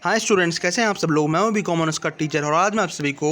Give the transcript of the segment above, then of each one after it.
Hi students, कैसे हैं आप सब लोग। मैं हूं बी कॉमर्स का टीचर और आज मैं आप सभी को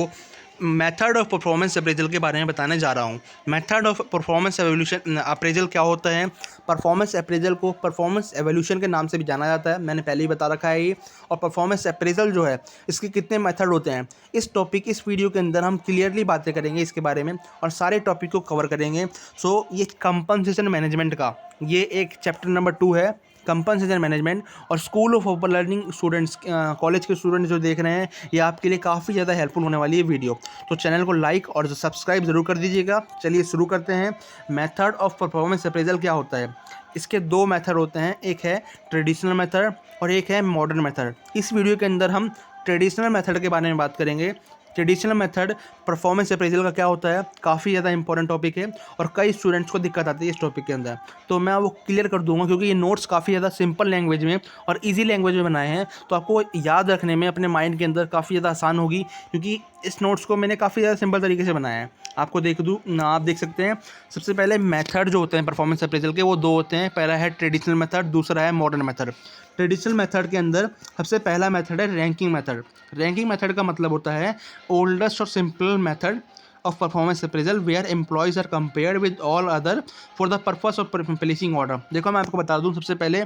मेथड ऑफ परफॉर्मेंस अप्रेजल के बारे में बताने जा रहा हूं। Method of performance evolution appraisal क्या होता है। परफॉर्मेंस अप्रेजल को परफॉर्मेंस एवोल्यूशन के नाम से भी जाना जाता है, मैंने पहले ही बता रखा है ये। और परफॉर्मेंस अप्रेजल जो है, इसके कितने मेथड होते हैं, इस वीडियो के अंदर हम क्लियरली बातें करेंगे इसके बारे में और सारे टॉपिक को कवर करेंगे। सो ये कंपनसेशन मैनेजमेंट का ये एक चैप्टर नंबर 2 है, कंपनसेशन मैनेजमेंट। और school of open learning students, college के स्टूडेंट्स जो देख रहे हैं, ये आपके लिए काफ़ी ज़्यादा हेल्पफुल होने वाली है वीडियो। तो चैनल को लाइक और सब्सक्राइब ज़रूर कर दीजिएगा। चलिए शुरू करते हैं। मेथड ऑफ परफॉर्मेंस अप्रेजल क्या होता है। इसके दो मेथड होते हैं, एक है ट्रेडिशनल मेथड और एक है मॉडर्न मेथड। इस वीडियो के अंदर हम ट्रेडिशनल मेथड के बारे में बात करेंगे। ट्रेडिशनल मेथड परफॉर्मेंस अप्रेजल का क्या होता है, काफ़ी ज़्यादा इंपॉर्टेंट टॉपिक है और कई स्टूडेंट्स को दिक्कत आती है इस टॉपिक के अंदर। तो मैं वो क्लियर कर दूंगा क्योंकि ये नोट्स काफ़ी ज़्यादा सिंपल लैंग्वेज में और इजी लैंग्वेज में बनाए हैं, तो आपको याद रखने में अपने माइंड के अंदर काफ़ी ज़्यादा आसान होगी क्योंकि इस नोट्स को मैंने काफ़ी ज़्यादा सिंपल तरीके से बनाया है। आपको देख दूँ ना, आप देख सकते हैं। सबसे पहले मेथड जो होते हैं परफॉर्मेंस अप्रेजल के, वो दो होते हैं। पहला है ट्रेडिशनल मेथड, दूसरा है मॉडर्न मेथड। ट्रेडिशनल मेथड के अंदर सबसे पहला मेथड है रैंकिंग मेथड। रैंकिंग मेथड का मतलब होता है ओल्डेस्ट और simple method of performance appraisal where employees are compared with all other for the purpose of placing order। देखो मैं आपको बता दूं, सबसे पहले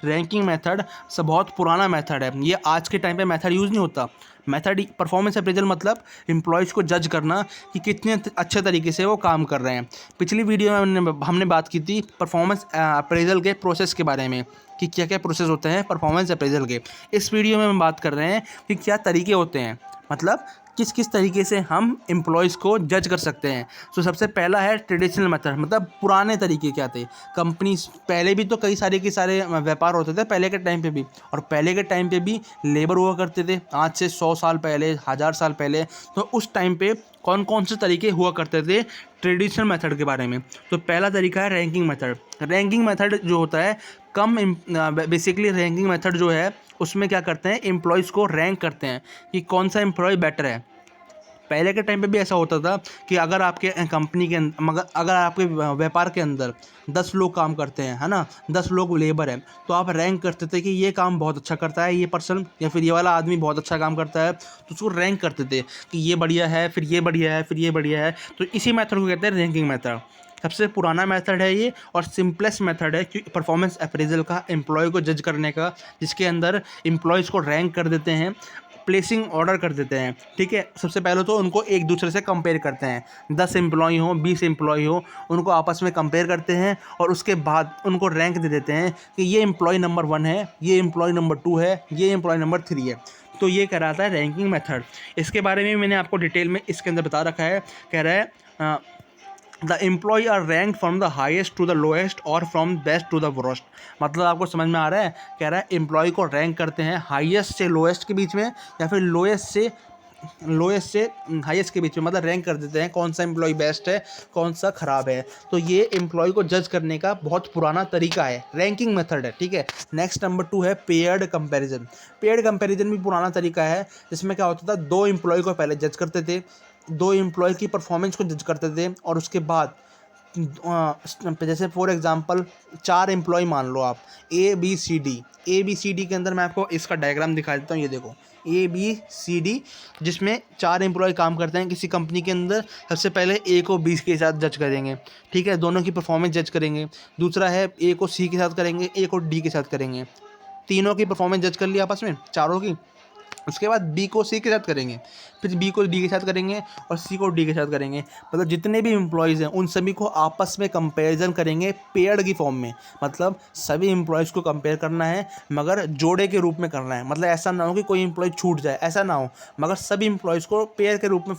रैंकिंग मेथड सब बहुत पुराना मेथड है। ये आज के टाइम पे मेथड यूज़ नहीं होता। मेथड परफॉर्मेंस अप्रेजल मतलब एम्प्लॉयज़ को जज करना कि कितने अच्छे तरीके से वो काम कर रहे हैं। पिछली वीडियो में हमने बात की थी परफॉर्मेंस अप्रेजल के प्रोसेस के बारे में कि क्या क्या प्रोसेस होते हैं परफॉर्मेंस अप्रेजल के। इस वीडियो में हम बात कर रहे हैं कि क्या तरीके होते हैं, मतलब किस किस तरीके से हम एम्प्लॉयज़ को जज कर सकते हैं। तो सबसे पहला है ट्रेडिशनल मेथड, मतलब पुराने तरीके क्या थे। कंपनी पहले भी तो कई सारे के सारे व्यापार होते थे पहले के टाइम पे भी, और पहले के टाइम पे भी लेबर हुआ करते थे। आज से 100 साल पहले, 1000 साल पहले, तो उस टाइम पे कौन कौन से तरीके हुआ करते थे ट्रेडिशनल मेथड के बारे में। तो पहला तरीका है रैंकिंग मेथड। रैंकिंग मेथड जो होता है बेसिकली रैंकिंग मेथड जो है उसमें क्या करते हैं, एम्प्लॉयज़ को रैंक करते हैं कि कौन सा एम्प्लॉय बेटर है। पहले के टाइम पे भी ऐसा होता था कि अगर आपके कंपनी के मगर अगर आपके व्यापार के अंदर 10 लोग काम करते हैं, है ना, 10 लोग लेबर हैं, तो आप रैंक करते थे कि ये काम बहुत अच्छा करता है ये पर्सन, या फिर ये वाला आदमी बहुत अच्छा काम करता है, तो उसको रैंक करते थे कि ये बढ़िया है, फिर ये बढ़िया है, फिर ये बढ़िया है। तो इसी मेथड को कहते हैं रैंकिंग मेथड। सबसे पुराना मेथड है ये और सिंपलेस्ट मेथड है कि परफॉर्मेंस अप्रेजल का, एम्प्लॉय को जज करने का, जिसके अंदर एम्प्लॉयज़ को रैंक कर देते हैं, प्लेसिंग ऑर्डर कर देते हैं। ठीक है, सबसे पहले तो उनको एक दूसरे से कंपेयर करते हैं। 10 एम्प्लॉय हो, 20 एम्प्लॉय हो, उनको आपस में कंपेयर करते हैं और उसके बाद उनको रैंक दे देते हैं कि ये एम्प्लॉय नंबर 1 है, ये एम्प्लॉय नंबर 2 है, ये एम्प्लॉय नंबर 3 है। तो ये कहलाता है रैंकिंग मेथड। इसके बारे में मैंने आपको डिटेल में इसके अंदर बता रखा है। कह रहा है the employ are rank from the highest to the lowest और from best to the worst. मतलब आपको समझ में आ रहा है, कह रहा है एम्प्लॉय को रैंक करते हैं हाईएस्ट से लोएस्ट के बीच में, या फिर लोएस्ट से हाईएस्ट के बीच में, मतलब रैंक कर देते हैं कौन सा एम्प्लॉय बेस्ट है, कौन सा ख़राब है। तो ये एम्प्लॉय को जज करने का बहुत पुराना तरीका है, रैंकिंग मेथड है। ठीक है, नेक्स्ट नंबर 2 है पेयर्ड कंपैरिजन। पेयर्ड कंपैरिजन भी पुराना तरीका है, जिसमें क्या होता था, 2 एम्प्लॉय को पहले जज करते थे, 2 एम्प्लॉय की परफॉर्मेंस को जज करते थे और उसके बाद जैसे फॉर एग्जांपल 4 एम्प्लॉय मान लो आप, ए बी सी डी के अंदर मैं आपको इसका डायग्राम दिखा देता हूँ। ये देखो ABCD, जिसमें 4 एम्प्लॉय काम करते हैं किसी कंपनी के अंदर। सबसे पहले ए को बी के साथ जज करेंगे, ठीक है, दोनों की परफॉर्मेंस जज करेंगे। दूसरा है ए को सी के साथ करेंगे, ए को डी के साथ करेंगे। तीनों की परफॉर्मेंस जज कर ली आपस में, चारों की। उसके बाद बी को सी के साथ करेंगे, फिर बी को डी के साथ करेंगे और सी को डी के साथ करेंगे। मतलब जितने भी एम्प्लॉयज़ हैं उन सभी को आपस में कंपैरिजन करेंगे पेयर्ड की फॉर्म में। मतलब सभी एम्प्लॉयज़ को कंपेयर करना है मगर जोड़े के रूप में करना है। मतलब ऐसा ना हो कि कोई एम्प्लॉय छूट जाए, ऐसा ना हो, मगर सभी एम्प्लॉयज़ को पेयर के रूप में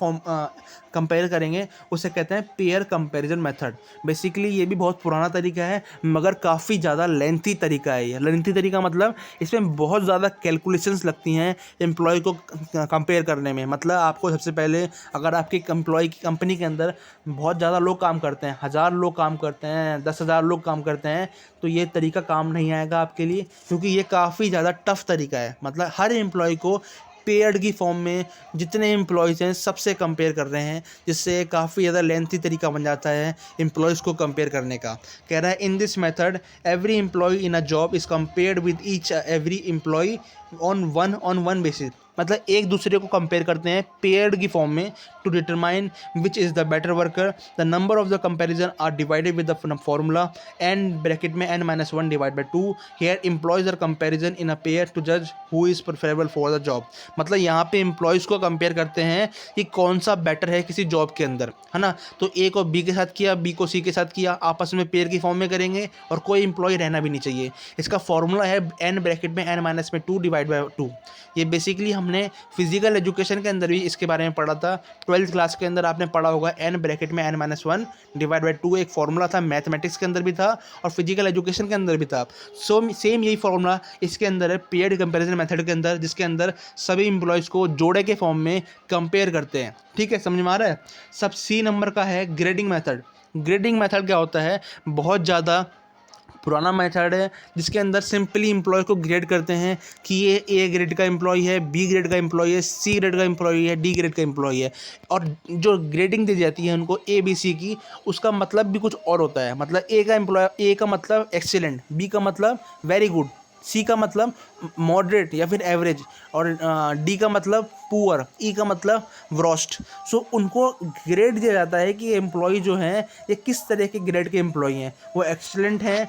कंपेयर करेंगे। उसे कहते हैं पेयर कंपैरिजन मेथड। बेसिकली ये भी बहुत पुराना तरीका है मगर काफ़ी ज़्यादा लेंथी तरीका है। ये लेंथी तरीका मतलब इसमें बहुत ज़्यादा कैलकुलेशंस लगती हैं एम्प्लॉय को कंपेयर करने में। मतलब आपको सबसे पहले, अगर आपकी एम्प्लॉय की कंपनी के अंदर बहुत ज़्यादा लोग काम करते हैं, 1000 लोग काम करते हैं, 10,000 लोग काम करते हैं, तो ये तरीका काम नहीं आएगा आपके लिए, क्योंकि ये काफ़ी ज़्यादा टफ तरीका है। मतलब हर एम्प्लॉय को पेयर्ड की फॉर्म में जितने एम्प्लॉयज़ हैं सबसे कंपेयर कर रहे हैं, जिससे काफ़ी ज़्यादा लेंथी तरीका बन जाता है एम्प्लॉयज़ को कंपेयर करने का। कह रहा है in this method every employee in a job is compared with each every employee on one basis, मतलब एक दूसरे को कंपेयर करते हैं पेयर्ड की फॉर्म में to determine which is the better worker. The number of the comparison are divided with the formula n bracket में n-1 divide by 2। Here employees are comparison in a pair to जज who is preferable for the job. मतलब यहाँ पे employees को compare करते हैं कि कौन सा बेटर है किसी जॉब के अंदर, है ना। तो ए को बी के साथ किया, बी को सी के साथ किया, आपस में पेयर की फॉर्म में करेंगे और कोई एम्प्लॉय रहना भी नहीं चाहिए। इसका फॉर्मूला है n ब्रैकेट में n-2 डिवाइड बाई 2। ये बेसिकली हमने फिजिकल एजुकेशन के अंदर भी इसके बारे में पढ़ा था। 12th क्लास के अंदर आपने पढ़ा होगा n ब्रैकेट में n-1 डिवाइड बाई 2 एक फॉर्मूला था, मैथमेटिक्स के अंदर भी था और फिजिकल एजुकेशन के अंदर भी था। सेम यही फॉर्मूला इसके अंदर है पेयर्ड कंपैरिजन मेथड के अंदर, जिसके अंदर सभी एम्प्लॉयज़ को जोड़े के फॉर्म में कंपेयर करते हैं। ठीक है, समझ में आ रहा है। सब सी नंबर का है ग्रेडिंग मेथड। ग्रेडिंग मेथड क्या होता है, बहुत ज़्यादा पुराना मेथड है जिसके अंदर सिंपली एम्प्लॉय को ग्रेड करते हैं कि ये ए ग्रेड का एम्प्लॉय है, बी ग्रेड का एम्प्लॉय है, सी ग्रेड का एम्प्लॉय है, डी ग्रेड का एम्प्लॉय है। और जो ग्रेडिंग दी जाती है उनको ए बी सी की, उसका मतलब भी कुछ और होता है। मतलब ए का मतलब एक्सीलेंट, बी का मतलब वेरी गुड, सी का मतलब मॉडरेट या फिर एवरेज और डी का मतलब पुअर, ई का मतलब वर्स्ट। सो उनको ग्रेड दिया जाता है कि एम्प्लॉय जो हैं ये किस तरह के ग्रेड के एम्प्लॉय हैं, वो एक्सीलेंट हैं,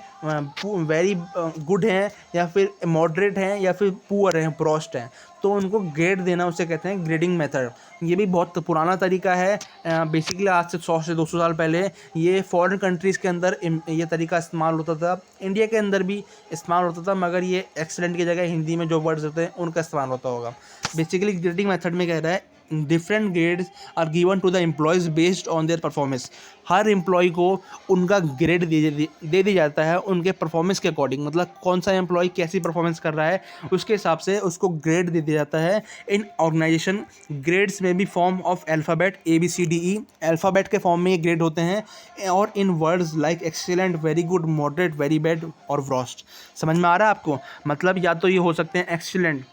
वेरी गुड हैं या फिर मॉडरेट हैं या फिर पुअर हैं, वर्स्ट हैं। तो उनको ग्रेड देना उसे कहते हैं ग्रेडिंग मेथड। ये भी बहुत पुराना तरीका है, बेसिकली आज से 100 से 200 साल पहले ये फॉरेन कंट्रीज़ के अंदर ये तरीका इस्तेमाल होता था। इंडिया के अंदर भी इस्तेमाल होता था, मगर ये एक्सीलेंट की जगह हिंदी में जो वर्ड्स होते हैं उनका इस्तेमाल होता होगा। बेसिकली ग्रेडिंग मेथड में कह रहा है different grades are given to the employees based on their performance. हर एम्प्लॉय को उनका ग्रेड दे दिया जाता है उनके परफॉर्मेंस के अकॉर्डिंग। मतलब कौन सा एम्प्लॉय कैसी परफॉर्मेंस कर रहा है उसके हिसाब से उसको ग्रेड दे दिया जाता है। इन ऑर्गेनाइजेशन ग्रेड्स में भी form of alphabet ABCDE, alphabet के फॉर्म में ये ग्रेड होते हैं। और in words like excellent, very good, moderate, very bad और वर्स्ट। समझ में आ रहा है आपको। मतलब या तो ये हो सकते हैं excellent,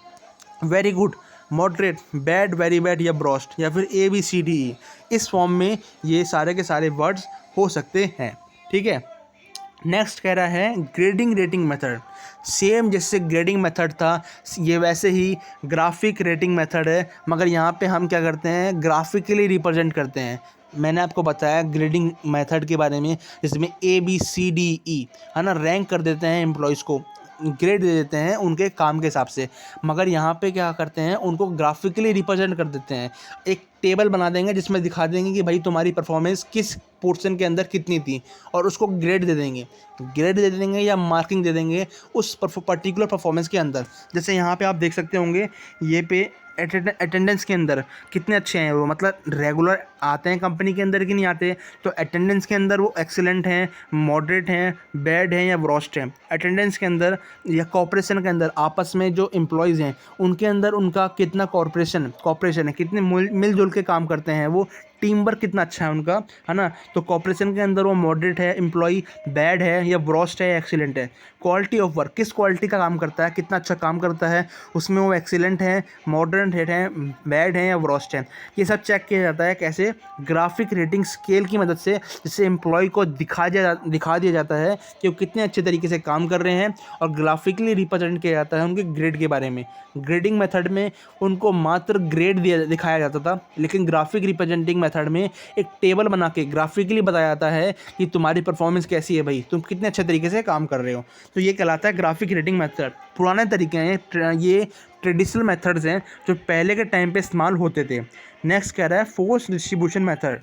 very good, moderate, bad, very bad या ब्रॉस्ट, या फिर ABCDE। इस फॉर्म में ये सारे के सारे वर्ड्स हो सकते हैं। ठीक है, नेक्स्ट कह रहा है ग्रेडिंग रेटिंग मेथड। सेम जैसे ग्रेडिंग मेथड था ये वैसे ही ग्राफिक रेटिंग मेथड है, मगर यहाँ पे हम क्या करते हैं, ग्राफिकली रिप्रेजेंट करते हैं। मैंने आपको बताया ग्रेडिंग मेथड के बारे में जिसमें ABCDE है ना, रैंक कर देते हैं एम्प्लॉयज़ को, ग्रेड दे देते हैं उनके काम के हिसाब से। मगर यहाँ पे क्या करते हैं, उनको ग्राफिकली रिप्रेजेंट कर देते हैं। एक टेबल बना देंगे जिसमें दिखा देंगे कि भाई तुम्हारी परफॉर्मेंस किस पोर्शन के अंदर कितनी थी, और उसको ग्रेड दे देंगे। ग्रेड दे देंगे या मार्किंग दे देंगे उस पर्टिकुलर परफॉर्मेंस के अंदर। जैसे यहाँ पे आप देख सकते होंगे ये पे अटेंडेंस के अंदर कितने अच्छे हैं वो, मतलब रेगुलर आते हैं कंपनी के अंदर कि नहीं आते। तो अटेंडेंस के अंदर वो एक्सीलेंट हैं, मॉडरेट हैं, बैड हैं या वर्स्ट हैं। अटेंडेंस के अंदर या कॉपरेशन के अंदर आपस में जो एम्प्लॉयज़ हैं उनके अंदर उनका कितना कॉपरेशन है, कितने मिलजुल के काम करते हैं, वो टीम वर्क कितना अच्छा है उनका, है ना। तो कॉपरेशन के अंदर वो मॉडरेट है एम्प्लॉय, बैड है या वर्स्ट है या एक्सीलेंट है। क्वालिटी ऑफ वर्क, किस क्वालिटी का काम करता है, कितना अच्छा काम करता है, उसमें वो एक्सीलेंट है, मॉडरेट है, बैड है या वर्स्ट है। ये सब चेक किया जाता है कैसे, ग्राफिक रेटिंग स्केल की मदद से, जिससे एम्प्लॉय को दिखा दिया जाता है कि वो कितने अच्छे तरीके से काम कर रहे हैं, और ग्राफिकली रिप्रेजेंट किया जाता है उनके ग्रेड के बारे में। ग्रेडिंग मेथड में उनको मात्र ग्रेड दिखाया जाता था, लेकिन ग्राफिक रिप्रेजेंटिंग मेथड में एक टेबल बना के ग्राफिकली बताया जाता है कि तुम्हारी परफॉर्मेंस कैसी है भाई, तुम कितने अच्छे तरीके से काम कर रहे हो। तो ये कहलाता है ग्राफिक रेटिंग मेथड। पुराने तरीके हैं ये, ट्रेडिशनल मेथड्स हैं जो पहले के टाइम पे इस्तेमाल होते थे। नेक्स्ट कह रहा है force distribution method.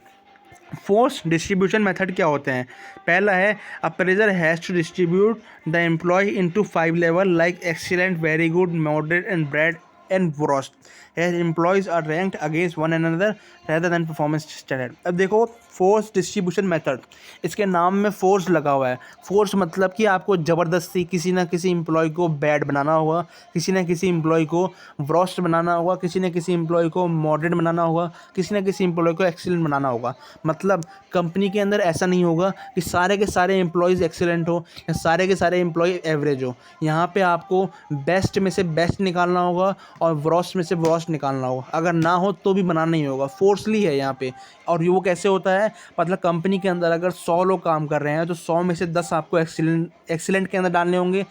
Force distribution method क्या होते हैं, पहला है appraiser has to distribute the employee into 5 level like excellent, very good, moderate and bad and worst. Employees are ranked against one another rather than performance standard. अब देखो force distribution method, इसके नाम में फोर्स लगा हुआ है। Force मतलब कि आपको ज़बरदस्ती किसी ना किसी एम्प्लॉय को बैड बनाना होगा, किसी न किसी एम्प्लॉय को वर्स्ट बनाना होगा, किसी न किसी एम्प्लॉय को मॉडरेट बनाना होगा, किसी न किसी एम्प्लॉय को एक्सीलेंट बनाना होगा। मतलब कंपनी के अंदर ऐसा नहीं होगा कि सारे के सारे एम्प्लॉयज़ एक्सीलेंट हो या सारे के सारे एम्प्लॉय एवरेज हो। यहाँ पे आपको बेस्ट में से बेस्ट निकालना होगा और वर्स्ट में से वर्स्ट रॉस्ट निकालना होगा, अगर ना हो तो भी बनाना ही होगा, फोर्सली है यहाँ पे। और ये वो कैसे होता है, मतलब कंपनी के अंदर अगर 100 लोग काम कर रहे हैं तो 100 में से 10 आपको एक्सीलेंट के अंदर डालने होंगे,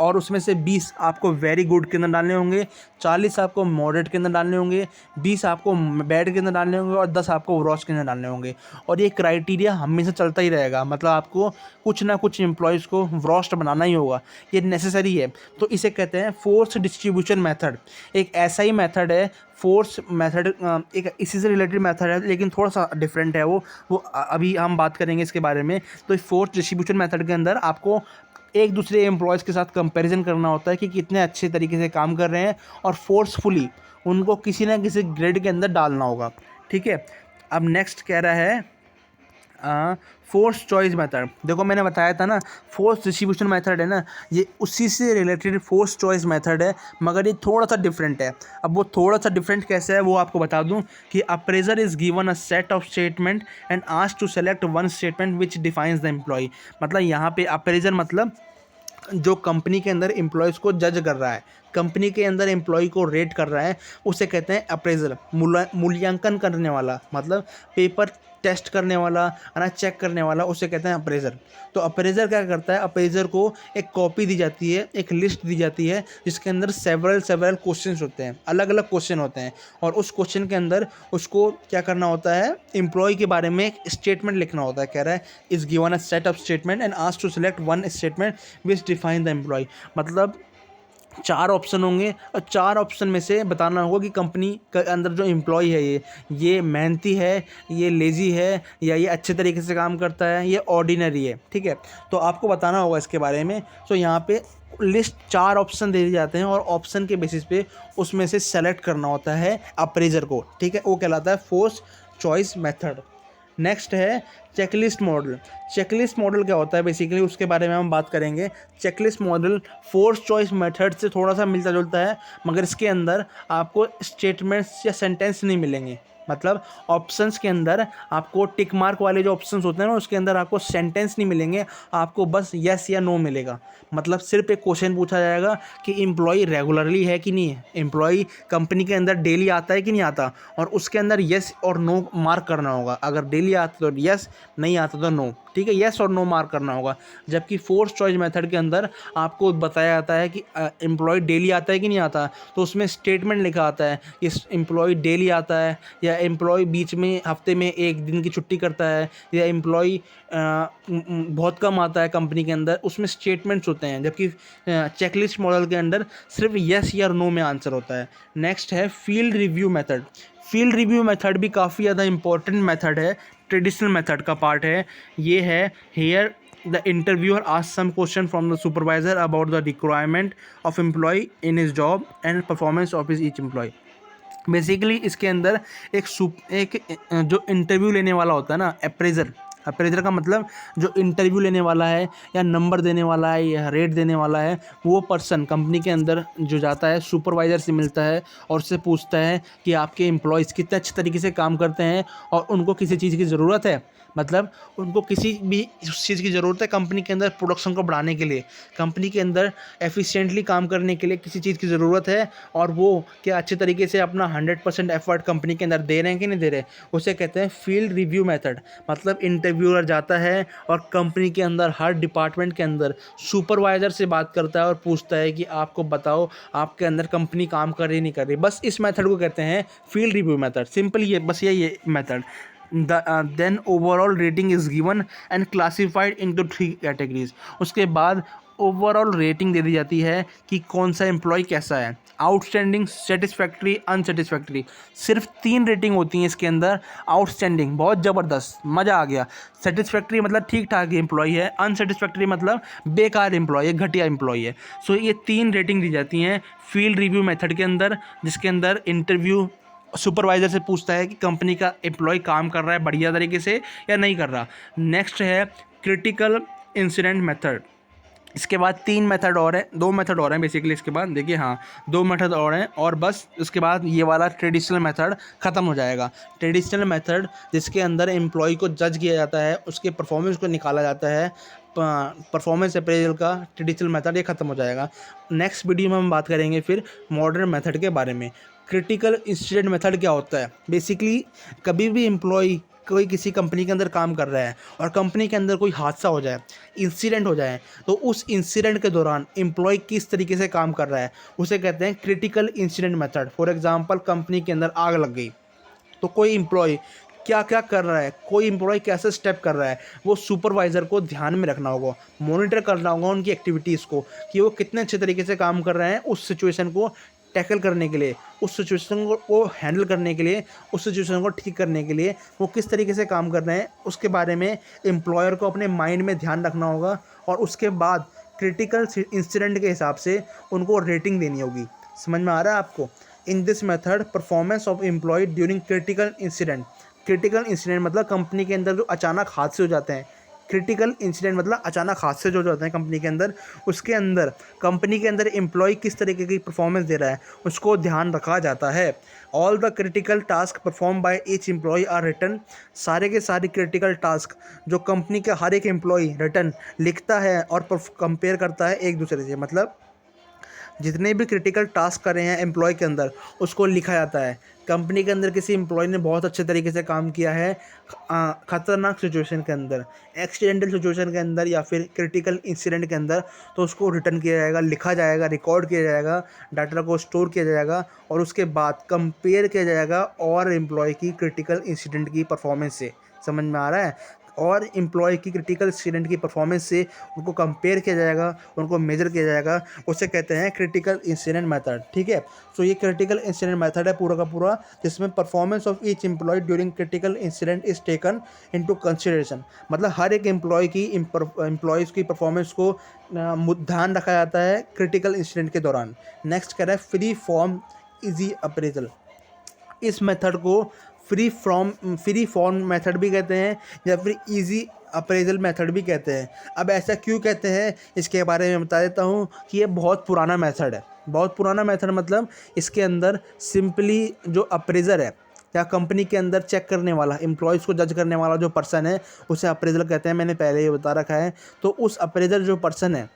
और उसमें से 20 आपको वेरी गुड के अंदर डालने होंगे, 40 आपको मॉडरेट के अंदर डालने होंगे, 20 आपको बैड के अंदर डालने होंगे, और 10 आपको रॉस्ट के अंदर डालने होंगे। और ये क्राइटेरिया हमेशा चलता ही रहेगा, मतलब आपको कुछ ना कुछ एम्प्लॉयज़ को रॉस्ट बनाना ही होगा, ये नेसेसरी है। तो इसे कहते हैं फोर्स डिस्ट्रीब्यूशन मेथड। एक ऐसा ही मेथड है फोर्स मेथड, एक इसी से रिलेटेड मेथड है लेकिन थोड़ा सा डिफरेंट है वो अभी हम बात करेंगे इसके बारे में। तो फोर्स डिस्ट्रीब्यूशन मेथड के अंदर आपको एक दूसरे एम्प्लॉयज़ के साथ कंपैरिजन करना होता है कि कितने अच्छे तरीके से काम कर रहे हैं, और फोर्सफुली उनको किसी ना किसी ग्रेड के अंदर डालना होगा, ठीक है। अब नेक्स्ट कह रहा है फोर्स चॉइस मेथड। देखो मैंने बताया था ना, फोर्स डिस्ट्रीब्यूशन मेथड है ना, ये उसी से रिलेटेड फोर्स चॉइस मेथड है, मगर ये थोड़ा सा डिफरेंट है। अब वो थोड़ा सा डिफरेंट कैसे है वो आपको बता दूं कि appraiser is given a set of statement and asked to select one statement which defines the employee. मतलब यहाँ पे अप्रेजर मतलब जो कंपनी के अंदर एम्प्लॉयज़ को जज कर रहा है, कंपनी के अंदर एम्प्लॉय को रेट कर रहा है, उसे कहते हैं अप्रेजल। मूल्यांकन करने वाला मतलब पेपर टेस्ट करने वाला है ना, चेक करने वाला, उसे कहते हैं अप्रेजर। तो अप्रेजर क्या करता है, अप्रेजर को एक कॉपी दी जाती है, एक लिस्ट दी जाती है जिसके अंदर सेवरल क्वेश्चंस होते हैं, अलग अलग क्वेश्चन होते हैं, और उस क्वेश्चन के अंदर उसको क्या करना होता है, एम्प्लॉय के बारे में एक स्टेटमेंट लिखना होता है। कह रहा है is given a set of statement and asked to select one statement which define the employee. मतलब 4 ऑप्शन होंगे और 4 ऑप्शन में से बताना होगा कि कंपनी के अंदर जो एम्प्लॉय है ये मेहनती है, ये लेज़ी है, या ये अच्छे तरीके से काम करता है, ये ऑर्डिनरी है, ठीक है। तो आपको बताना होगा इसके बारे में। तो यहाँ पे लिस्ट 4 ऑप्शन दे दिए जाते हैं और ऑप्शन के बेसिस पे उसमें से सेलेक्ट करना होता है अप्रेजर को, ठीक है। वो कहलाता है फोर्स चॉइस मेथड। नेक्स्ट है चेकलिस्ट मॉडल। चेकलिस्ट मॉडल क्या होता है बेसिकली, उसके बारे में हम बात करेंगे। Checklist model force choice method से थोड़ा सा मिलता जुलता है, मगर इसके अंदर आपको स्टेटमेंट्स या सेंटेंस नहीं मिलेंगे। मतलब ऑप्शंस के अंदर आपको टिक मार्क वाले जो ऑप्शंस होते हैं ना, उसके अंदर आपको सेंटेंस नहीं मिलेंगे, आपको बस यस या नो मिलेगा। मतलब सिर्फ एक क्वेश्चन पूछा जाएगा कि एम्प्लॉय रेगुलरली है कि नहीं है, एम्प्लॉय कंपनी के अंदर डेली आता है कि नहीं आता, और उसके अंदर यस और नो मार्क करना होगा। अगर डेली आता तो यस, नहीं आता तो नो, ठीक है, यस और नो मार्क करना होगा। जबकि फोर्स चॉइस मेथड के अंदर आपको बताया जाता है कि एम्प्लॉय डेली आता है कि नहीं आता, तो उसमें स्टेटमेंट लिखा आता है कि एम्प्लॉय डेली आता है, या एम्प्लॉय बीच में हफ्ते में 1 दिन की छुट्टी करता है, या एम्प्लॉय बहुत कम आता है कंपनी के अंदर, उसमें स्टेटमेंट्स होते हैं। जबकि चेकलिस्ट मॉडल के अंदर सिर्फ यस या नो में आंसर होता है। नेक्स्ट है field review method. Field review method भी काफ़ी ज़्यादा इंपॉर्टेंट मेथड है, ट्रेडिशनल मेथड का पार्ट है। ये है here the interviewer ask some question from the supervisor about the requirement of employee in his job and performance of his each employee. Basically इसके अंदर एक जो इंटरव्यू लेने वाला होता है ना, अप्रेजर का मतलब जो इंटरव्यू लेने वाला है, या नंबर देने वाला है, या रेट देने वाला है, वो पर्सन कंपनी के अंदर जो जाता है सुपरवाइज़र से मिलता है और उससे पूछता है कि आपके एम्प्लॉयज़ कितने अच्छे तरीके से काम करते हैं और उनको किसी चीज़ की ज़रूरत है। मतलब उनको किसी भी उस चीज़ की ज़रूरत है कंपनी के अंदर प्रोडक्शन को बढ़ाने के लिए, कंपनी के अंदर एफिशिएंटली काम करने के लिए किसी चीज़ की ज़रूरत है, और वो क्या अच्छे तरीके से अपना 100% एफर्ट कंपनी के अंदर दे रहे हैं कि नहीं दे रहे, उसे कहते हैं फील्ड रिव्यू मेथड। मतलब इंटरव्यूअर जाता है और कंपनी के अंदर हर डिपार्टमेंट के अंदर सुपरवाइज़र से बात करता है और पूछता है कि आपको बताओ आपके अंदर कंपनी काम कर रही नहीं कर रही। बस इस मेथड को कहते हैं फील्ड रिव्यू मेथड। सिंपल ये बस ये method. Then overall rating is given and classified into 3 categories। उसके बाद ओवरऑल रेटिंग दे दी जाती है कि कौन सा एम्प्लॉय कैसा है, आउटस्टैंडिंग, सेटिस्फैक्ट्री, अनसेटिस्फैक्ट्री। सिर्फ 3 रेटिंग होती हैं इसके अंदर। आउटस्टैंडिंग बहुत ज़बरदस्त, मज़ा आ गया। सेटिस्फैक्ट्री मतलब ठीक ठाक एम्प्लॉय है। अनसेटिस्फैक्ट्री मतलब बेकार एम्प्लॉय है, घटिया एम्प्लॉय है। सो ये 3 रेटिंग दी जाती हैं फील्ड रिव्यू मेथड के अंदर, जिसके अंदर इंटरव्यू सुपरवाइज़र से पूछता है कि कंपनी का एम्प्लॉय काम कर रहा है बढ़िया तरीके से या नहीं कर रहा। नेक्स्ट है क्रिटिकल इंसिडेंट मेथड। इसके बाद 3 मेथड और हैं, 2 मेथड और हैं बेसिकली इसके बाद। देखिए हाँ, 2 मेथड और हैं और बस उसके बाद ये वाला ट्रेडिशनल मेथड ख़त्म हो जाएगा। ट्रेडिशनल मेथड जिसके अंदर एम्प्लॉय को जज किया जाता है, उसके परफॉर्मेंस को निकाला जाता है, परफॉर्मेंस अप्रेजल का ट्रेडिशनल मेथड ये ख़त्म हो जाएगा। नेक्स्ट वीडियो में हम बात करेंगे फिर मॉडर्न मेथड के बारे में। क्रिटिकल इंसिडेंट मेथड क्या होता है? बेसिकली कभी भी एम्प्लॉय कोई किसी कंपनी के अंदर काम कर रहा है और कंपनी के अंदर कोई हादसा हो जाए, इंसिडेंट हो जाए, तो उस इंसिडेंट के दौरान एम्प्लॉय किस तरीके से काम कर रहा है उसे कहते हैं critical incident method. For example company के अंदर आग लग गई, तो कोई एम्प्लॉय क्या क्या कर रहा है, कोई एम्प्लॉय कैसे स्टेप कर रहा है, वो सुपरवाइज़र को ध्यान में रखना होगा, मॉनिटर करना होगा उनकी एक्टिविटीज़ को कि वो कितने अच्छे तरीके से काम कर रहे हैं उस सिचुएशन को टैकल करने के लिए, उस सिचुएशन को हैंडल करने के लिए, उस सिचुएशन को ठीक करने के लिए वो किस तरीके से काम कर रहे हैं उसके बारे में एम्प्लॉयर को अपने माइंड में ध्यान रखना होगा। और उसके बाद क्रिटिकल इंसिडेंट के हिसाब से उनको रेटिंग देनी होगी। समझ में आ रहा है आपको? In this method performance of employee during critical incident, critical incident मतलब कंपनी के अंदर जो अचानक हादसे हो जाते हैं, क्रिटिकल इंसिडेंट मतलब अचानक हादसे जो होते हैं कंपनी के अंदर, उसके अंदर कंपनी के अंदर एम्प्लॉय किस तरीके की परफॉर्मेंस दे रहा है उसको ध्यान रखा जाता है। All the critical task perform by each employee are written, सारे के सारे क्रिटिकल टास्क जो कंपनी का हर एक एम्प्लॉय रिटन लिखता है और कंपेयर करता है एक दूसरे से। मतलब जितने भी क्रिटिकल टास्क कर रहे हैं एम्प्लॉय के अंदर उसको लिखा जाता है। कंपनी के अंदर किसी एम्प्लॉय ने बहुत अच्छे तरीके से काम किया है ख़तरनाक सिचुएशन के अंदर, एक्सीडेंटल सिचुएशन के अंदर या फिर क्रिटिकल इंसिडेंट के अंदर, तो उसको रिटर्न किया जाएगा, लिखा जाएगा, रिकॉर्ड किया जाएगा, डाटा को स्टोर किया जाएगा और उसके बाद कंपेयर किया जाएगा और एम्प्लॉय की क्रिटिकल इंसिडेंट की परफॉर्मेंस से। समझ में आ रहा है? और एम्प्लॉय की क्रिटिकल इंसिडेंट की परफॉर्मेंस से उनको कंपेयर किया जाएगा, उनको मेजर किया जाएगा, उसे कहते हैं क्रिटिकल इंसिडेंट मेथड। ठीक है, सो ये क्रिटिकल इंसिडेंट मेथड है पूरा का पूरा, जिसमें performance of each employ during critical incident is taken into consideration. मतलब हर एक एम्प्लॉय की एम्प्लॉयज़ की परफॉर्मेंस को ध्यान रखा जाता है क्रिटिकल इंसिडेंट के दौरान। नेक्स्ट कह रहा है फ्री फॉर्म इजी अप्रेजल। इस मेथड को फ्री फॉर्म मेथड भी कहते हैं या फिर इजी अप्रेजल मेथड भी कहते हैं। अब ऐसा क्यों कहते हैं इसके बारे में बता देता हूँ कि ये बहुत पुराना मेथड है। बहुत पुराना मेथड मतलब इसके अंदर सिंपली जो अप्रेजर है या कंपनी के अंदर चेक करने वाला, एम्प्लॉयज़ को जज करने वाला जो पर्सन है उसे अप्रेजल कहते हैं। मैंने पहले ही बता रखा है। तो उस अप्रेजर जो पर्सन है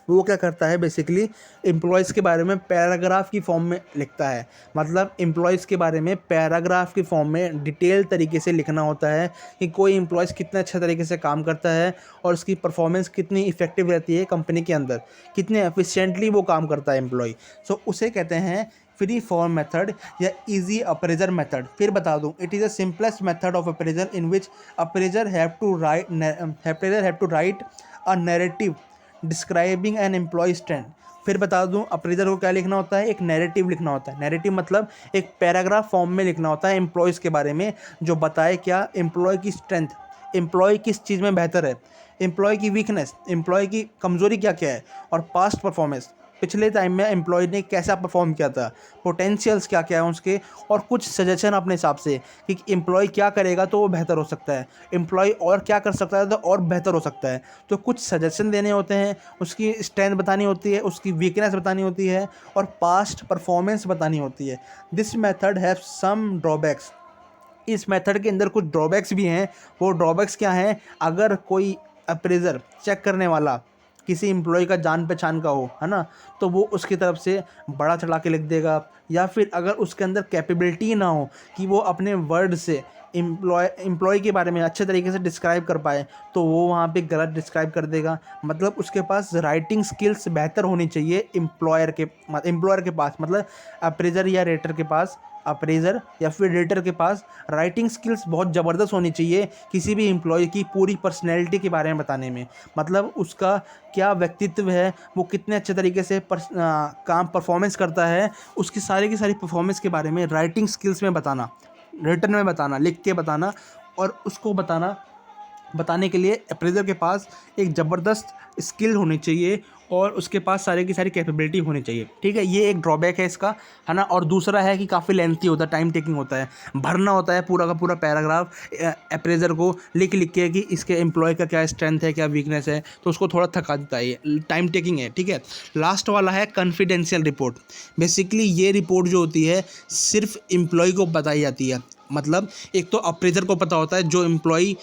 वो क्या करता है, बेसिकली एम्प्लॉयज़ के बारे में पैराग्राफ की फॉर्म में लिखता है। मतलब एम्प्लॉयज़ के बारे में पैराग्राफ की फॉर्म में डिटेल तरीके से लिखना होता है कि कोई एम्प्लॉयज़ कितने अच्छे तरीके से काम करता है और उसकी परफॉर्मेंस कितनी इफेक्टिव रहती है कंपनी के अंदर, कितने एफिशिएंटली वो काम करता है एम्प्लॉय। सो उसे कहते हैं फ्री फॉर्म मेथड या इजी अप्रेजर मेथड। फिर बता दूं, it is the simplest method of appraiser in which appraiser have to write a narrative describing an employee strength. फिर बता दूं अप्रेजर को क्या लिखना होता है, एक नैरेटिव लिखना होता है। नैरेटिव मतलब एक पैराग्राफ फॉर्म में लिखना होता है एम्प्लॉयज़ के बारे में जो बताए क्या एम्प्लॉय की स्ट्रेंथ, एम्प्लॉय किस चीज़ में बेहतर है, एम्प्लॉय की वीकनेस, एम्प्लॉय की कमज़ोरी क्या क्या है, और पास्ट परफॉर्मेंस, पिछले टाइम में एम्प्लॉय ने कैसा परफॉर्म किया था, पोटेंशियल्स क्या क्या है उसके, और कुछ सजेशन अपने हिसाब से कि एम्प्लॉय क्या करेगा तो वो बेहतर हो सकता है, एम्प्लॉय और क्या कर सकता है तो और बेहतर हो सकता है। तो कुछ सजेशन देने होते हैं, उसकी स्ट्रेंथ बतानी होती है, उसकी वीकनेस बतानी होती है और पास्ट परफॉर्मेंस बतानी होती है। This method have some drawbacks. इस मेथड के अंदर कुछ ड्रॉबैक्स भी हैं। वो ड्रॉबैक्स क्या हैं? अगर कोई अप्रेजर चेक करने वाला किसी एम्प्लॉय का जान पहचान का हो, है ना, तो वो उसकी तरफ से बड़ा चढ़ा के लिख देगा, या फिर अगर उसके अंदर कैपेबिलिटी ना हो कि वो अपने वर्ड से एम्प्लॉय के बारे में अच्छे तरीके से डिस्क्राइब कर पाए तो वो वहाँ पे गलत डिस्क्राइब कर देगा। मतलब उसके पास राइटिंग स्किल्स बेहतर होनी चाहिए एम्प्लॉयर के पास, मतलब अप्रेजर या रेटर के पास, अप्रेजर या फिर रेटर के पास राइटिंग स्किल्स बहुत ज़बरदस्त होनी चाहिए किसी भी एम्प्लॉय की पूरी पर्सनैलिटी के बारे में बताने में। मतलब उसका क्या व्यक्तित्व है, वो कितने अच्छे तरीके से काम परफॉर्मेंस करता है, उसकी सारी की सारी परफॉर्मेंस के बारे में राइटिंग स्किल्स में बताना, रिटन में बताना, लिख के बताना, और उसको बताने के लिए अप्रेजर के पास एक ज़बरदस्त स्किल होनी चाहिए और उसके पास सारे की सारी कैपेबिलिटी होनी चाहिए। ठीक है, ये एक ड्रॉबैक है इसका, है ना। और दूसरा है कि काफ़ी लेंथी होता है, टाइम टेकिंग होता है, भरना होता है पूरा का पूरा पैराग्राफ अप्रेजर को लिख के कि इसके एम्प्लॉय का क्या स्ट्रेंथ है, क्या वीकनेस है, तो उसको थोड़ा थका देता है, ये टाइम टेकिंग है। ठीक है, लास्ट वाला है कॉन्फिडेंशियल रिपोर्ट। बेसिकली ये रिपोर्ट जो होती है सिर्फ एम्प्लॉय को बताई जाती है। मतलब एक तो अप्रेजर को पता होता है जो एम्प्लॉय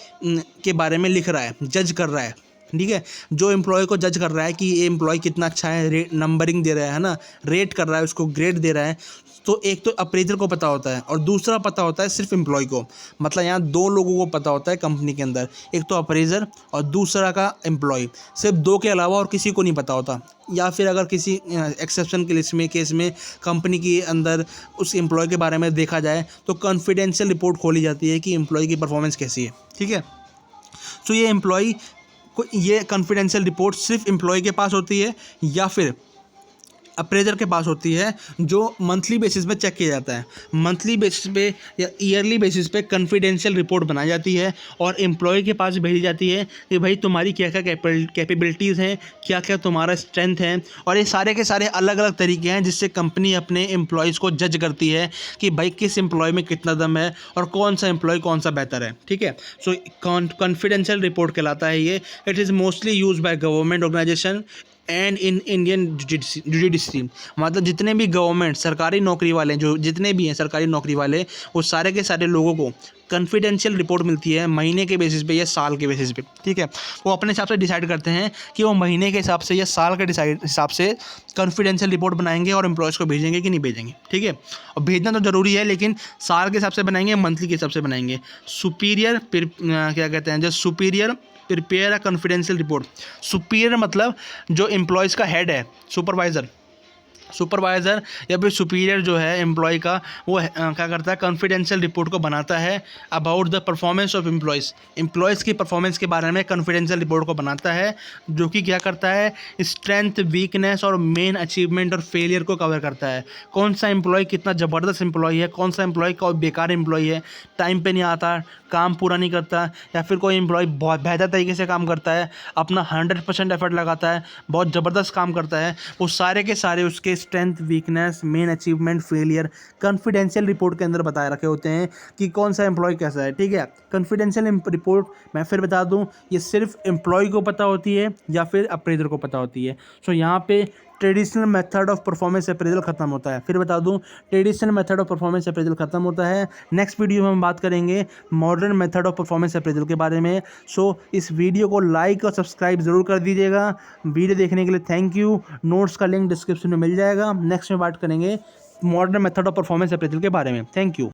के बारे में लिख रहा है, जज कर रहा है, ठीक है। जो एम्प्लॉय को जज कर रहा है कि ये एम्प्लॉय कितना अच्छा है, रेट नंबरिंग दे रहा है ना, रेट कर रहा है, उसको ग्रेड दे रहा है, तो एक तो अप्रेजर को पता होता है और दूसरा पता होता है सिर्फ एम्प्लॉय को। मतलब यहाँ दो लोगों को पता होता है कंपनी के अंदर, एक तो अप्रेजर और दूसरा का एम्प्लॉय। सिर्फ दो के अलावा और किसी को नहीं पता होता। या फिर अगर किसी एक्सेप्शन के लिस्ट में केस में कंपनी के अंदर उस एम्प्लॉय के बारे में देखा जाए तो कॉन्फिडेंशियल रिपोर्ट खोली जाती है कि एम्प्लॉय की परफॉर्मेंस कैसी है। ठीक है। तो ये एम्प्लॉय को ये कॉन्फिडेंशियल रिपोर्ट सिर्फ एम्प्लॉय के पास होती है या फिर अप्रेजर के पास होती है, जो मंथली बेसिस पे चेक किया जाता है। मंथली बेसिस पे या ईयरली बेसिस पे कॉन्फिडेंशियल रिपोर्ट बनाई जाती है और एम्प्लॉय के पास भेजी जाती है कि भाई तुम्हारी क्या क्या कैपेबिलिटीज़ हैं, क्या क्या तुम्हारा स्ट्रेंथ है। और ये सारे के सारे अलग अलग तरीके हैं जिससे कंपनी अपने एम्प्लॉयज़ को जज करती है कि भाई किस एम्प्लॉय में कितना दम है और कौन सा एम्प्लॉय कौन सा बेहतर है। ठीक है। सो कॉन्फिडेंशियल रिपोर्ट कहलाता है ये। It is mostly use by government organization and in Indian judiciary. मतलब जितने भी गवर्नमेंट सरकारी नौकरी वाले, जो जितने भी हैं सरकारी नौकरी वाले, वो सारे के सारे लोगों को कॉन्फिडेंशियल रिपोर्ट मिलती है महीने के बेसिस पे या साल के बेसिस पे। ठीक है। वो अपने हिसाब से डिसाइड करते हैं कि वो महीने के हिसाब से या साल के हिसाब से कॉन्फिडेंशियल रिपोर्ट बनाएंगे और एम्प्लॉयज़ को भेजेंगे कि नहीं भेजेंगे। ठीक है। और भेजना तो ज़रूरी है, लेकिन साल के हिसाब से बनाएंगे, मंथली के हिसाब से बनाएंगे। सुपीरियर क्या कहते हैं, जो superior prepare a confidential report. Superior मतलब जो एम्प्लॉयज़ का हेड है, सुपरवाइज़र या फिर सुपीरियर जो है एम्प्लॉय का, वो क्या करता है, कॉन्फिडेंशियल रिपोर्ट को बनाता है about the performance of employees की परफॉर्मेंस के बारे में कॉन्फिडेंशियल रिपोर्ट को बनाता है, जो कि क्या करता है, स्ट्रेंथ, वीकनेस और मेन अचीवमेंट और फेलियर को कवर करता है। कौन सा एम्प्लॉय कितना ज़बरदस्त एम्प्लॉय है, कौन सा एम्प्लॉय का बेकार एम्प्लॉय है, टाइम पे नहीं आता, काम पूरा नहीं करता, या फिर कोई एम्प्लॉय बहुत बेहतर तरीके से काम करता है, अपना 100% एफर्ट लगाता है, बहुत ज़बरदस्त काम करता है। वो सारे के सारे उसके strength, weakness, main achievement, failure confidential report के अंदर बताए रखे होते हैं कि कौन सा एम्प्लॉय कैसा है। ठीक है। कॉन्फिडेंशियल रिपोर्ट मैं फिर बता दूं, ये सिर्फ एम्प्लॉय को पता होती है या फिर अप्रेजर को पता होती है। सो यहाँ पे traditional method of performance appraisal खत्म होता है। फिर बता दूं, traditional method of performance appraisal खत्म होता है। नेक्स्ट वीडियो में हम बात करेंगे modern method of performance appraisal के बारे में। सो इस वीडियो को लाइक और सब्सक्राइब ज़रूर कर दीजिएगा। वीडियो देखने के लिए थैंक यू। नोट्स का लिंक डिस्क्रिप्शन में मिल जाएगा। नेक्स्ट में बात करेंगे modern method of performance appraisal के बारे में। Thank you.